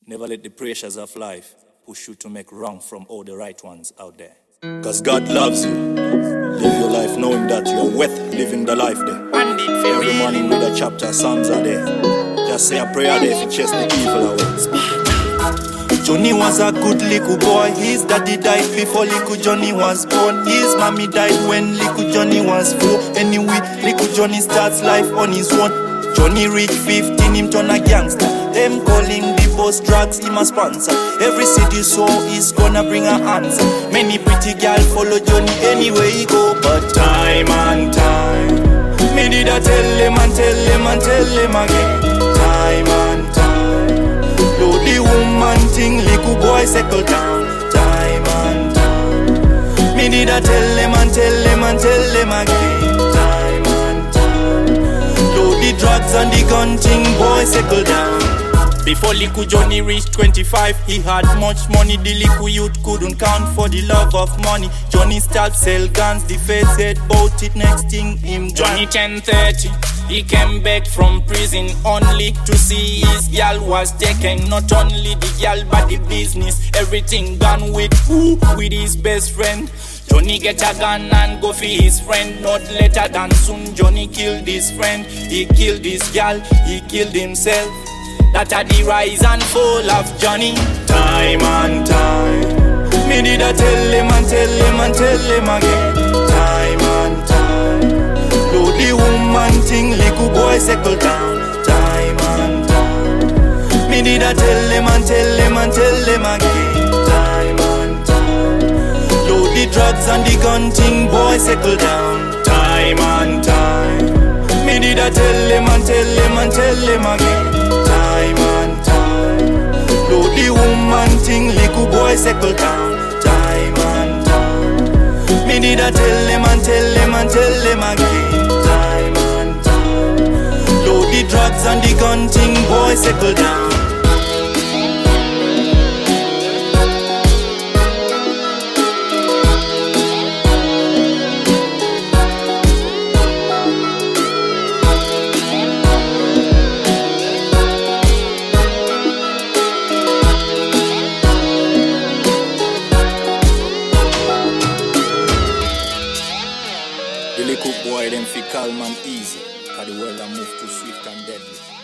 Never let the pressures of life push you to make wrong from all the right ones out there. Cause God loves you. Live your life knowing that you are worth living the life there. Every morning read a chapter, Psalms are there. Just say a prayer there if you chase the evil away. Johnny was a good little boy. His daddy died before little Johnny was born. His mommy died when little Johnny was 4. Anyway, little Johnny starts life on his own. Johnny reach 15, him turn a gangster. Them call him the boss, drugs him a sponsor. Every city so is gonna bring a answer. Many pretty gal follow Johnny anywhere he go. But time and time, me did I tell him and tell him and tell him again. Time and time, do the woman thing, little boy settle down. Time and time, me did I tell him and tell him and tell him again. Time and time, do the drugs and the gun thing, boy settle down. Before little Johnny reached 25, he had much money. The little youth couldn't count for the love of money. Johnny start sell guns, the face said bout it, next thing him Johnny 10:30, he came back from prison only to see his girl was taken. Not only the girl but the business, everything gone with who? With his best friend. Johnny get a gun and go for his friend. Not later than soon, Johnny killed his friend. He killed his girl, he killed himself. That are the rise and fall of Johnny. Time and time, me did I tell him and tell him and tell him again. Time and time, do the woman thing, little boy settle down. Time and time, me did I tell him and tell him and tell him again. Time and time, do the drugs and the gun thing, boy settle down. Time and time, me did I tell him and tell him and tell him again. Time and time, do the woman thing, little boy settle down. Time and time, me did I tell him and tell him and tell him again. Time and time, do the drugs and the gun thing, boy settle down. The little boy them fi calm and easy, cause the world a move too swift and deadly.